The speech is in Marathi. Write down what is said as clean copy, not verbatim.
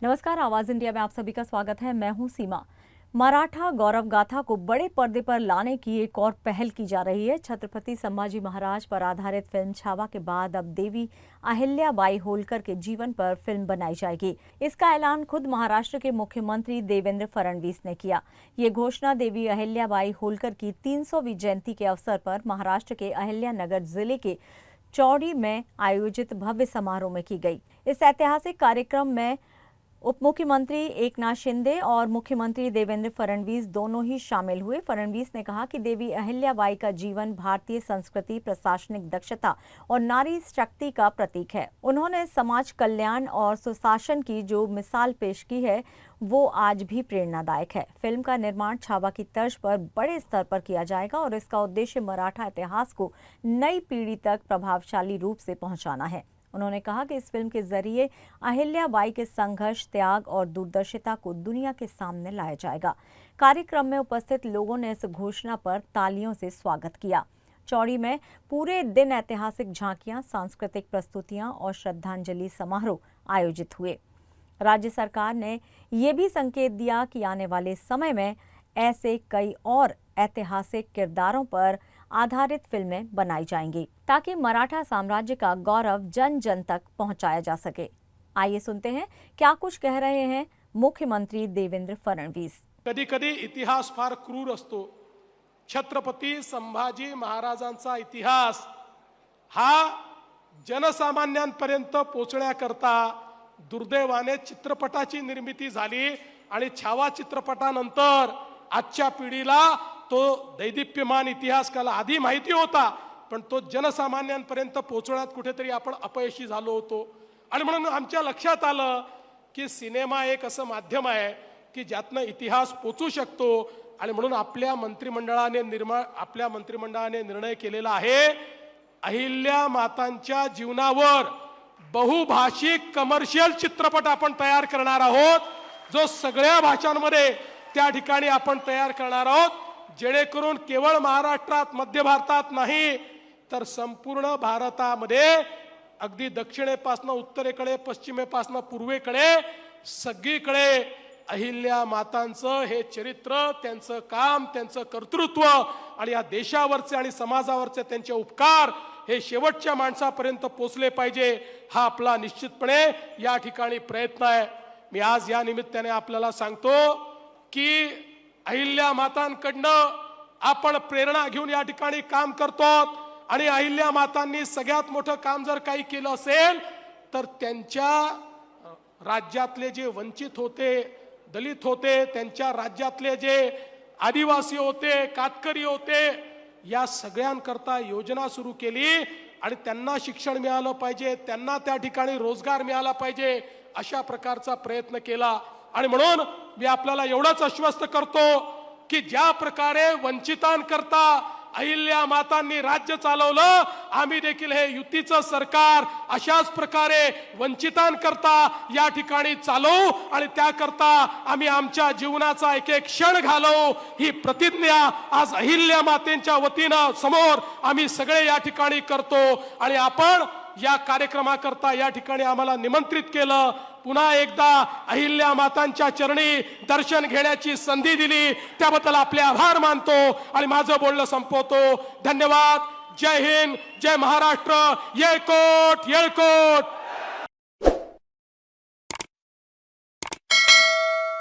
नमस्कार, आवाज इंडिया में आप सभी का स्वागत है। मैं हूं सीमा। मराठा गौरव गाथा को बड़े पर्दे पर लाने की एक और पहल की जा रही है। छत्रपति संभाजी महाराज पर आधारित फिल्म छावा के बाद अब देवी अहिल्याबाई होलकर के जीवन पर फिल्म बनाई जाएगी। इसका ऐलान खुद महाराष्ट्र के मुख्यमंत्री देवेंद्र फडणवीस ने किया। ये घोषणा देवी अहिल्याबाई होलकर की 300वीं जयंती के अवसर पर महाराष्ट्र के अहिल्यानगर जिले के चौड़ी में आयोजित भव्य समारोह में की गई। इस ऐतिहासिक कार्यक्रम में उप मुख्यमंत्री एकनाथ शिंदे और मुख्यमंत्री देवेंद्र फडणवीस दोनों ही शामिल हुए। फडणवीस ने कहा कि देवी अहिल्याबाई का जीवन भारतीय संस्कृति, प्रशासनिक दक्षता और नारी शक्ति का प्रतीक है। उन्होंने समाज कल्याण और सुशासन की जो मिसाल पेश की है वो आज भी प्रेरणादायक है। फिल्म का निर्माण छावा की तर्ज पर बड़े स्तर पर किया जाएगा और इसका उद्देश्य मराठा इतिहास को नई पीढ़ी तक प्रभावशाली रूप से पहुंचाना है। उन्होंने कहा कि इस फिल्म के जरिए अहिल्याबाई के संघर्ष, त्याग और दूरदर्शिता को दुनिया के सामने लाया जाएगा। कार्यक्रम में उपस्थित लोगों ने इस घोषणा पर तालियों से स्वागत किया। चौड़ी में पूरे दिन ऐतिहासिक झांकियां, सांस्कृतिक प्रस्तुतियां और श्रद्धांजलि समारोह आयोजित हुए। राज्य सरकार ने ये भी संकेत दिया कि आने वाले समय में ऐसे कई और ऐतिहासिक किरदारों पर आधारित फिल्में बनाई जाएंगी ताकि मराठा साम्राज्य का गौरव जन जन तक पहुंचाया जा सके। आइए सुनते हैं क्या कुछ कह रहे हैं मुख्यमंत्री देवेंद्र फडणवीस। कधी कधी इतिहास फार क्रूर असतो। छत्रपती संभाजी महाराजांचा इतिहास हा जनसामान्यांपर्यंत पोहोचण्याकरता दुर्दैवाने चित्रपटाची निर्मिती झाली आणि छावा चित्रपटानंतर आजच्या पिढीला तो दैदिप्यमान इतिहास काला आधी माहिती होता, पण तो जनसामान्यांपर्यंत पोहोचण्यात कुठेतरी आपण अपयशी झालो होतो। आणि म्हणून आमच्या लक्षात आलं की सिनेमा एक असं माध्यम आहे की ज्यातनं इतिहास पोहोचू शकतो। आणि म्हणून आपल्या मंत्रिमंडळाने निर्णय केलेला आहे अहिल्या मातांच्या जीवनावर बहुभाषिक कमर्शियल चित्रपट आपण तयार करणार आहोत, जो सगळ्या भाषांमध्ये त्या ठिकाणी आपण तयार करणार आहोत, जेणेकरून केवळ महाराष्ट्रात, मध्य भारतात नाही तर संपूर्ण भारतामध्ये अगदी दक्षिणेपासून उत्तरेकडे, पश्चिमेपासून पूर्वेकडे सगळीकडे अहिल्या मातांचं हे चरित्र, त्यांचं काम, त्यांचं कर्तृत्व आणि या देशावरचे आणि समाजावरचे त्यांचे उपकार हे शेवटच्या माणसापर्यंत पोहोचले पाहिजे, हा आपला निश्चितपणे या ठिकाणी प्रयत्न आहे। मी आज या निमित्ताने आपल्याला सांगतो की अहिल्या मातांकडनं आपण प्रेरणा घेऊन या ठिकाणी काम करतो आणि अहिल्या मातांनी सगळ्यात मोठं काम जर काही केलं असेल तर त्यांच्या राज्यातले जे वंचित होते, दलित होते, त्यांच्या राज्यातले जे आदिवासी होते, कातकरी होते, या सगळ्यांकरता योजना सुरू केली आणि त्यांना शिक्षण मिळालं पाहिजे, त्यांना त्या ठिकाणी रोजगार मिळाला पाहिजे, अशा प्रकारचा प्रयत्न केला। आणि म्हणून मी आपल्याला एवढंच आश्वस्त करतो की ज्या प्रकारे वंचितांकरता अहिल्या मातांनी राज्य चालवलं, आम्ही देखील हे युतीचं सरकार अशाच प्रकारे वंचितांकरता या ठिकाणी चालवू आणि त्याकरता आम्ही आमच्या जीवनाचा एक एक क्षण घालवू, ही प्रतिज्ञा आज अहिल्या मातेच्या वतीनं समोर आम्ही सगळे या ठिकाणी करतो। आणि आपण या कार्यक्रमाकरता या ठिकाणी आम्हाला निमंत्रित केलं, पुन्हा एकदा अहिल्या मातांच्या चरणी दर्शन घेण्याची संधी दिली, त्याबद्दल आपले आभार मानतो आणि माझं बोलणं संपवतो। धन्यवाद। जय हिंद, जय महाराष्ट्र, येळकोट येळकोट।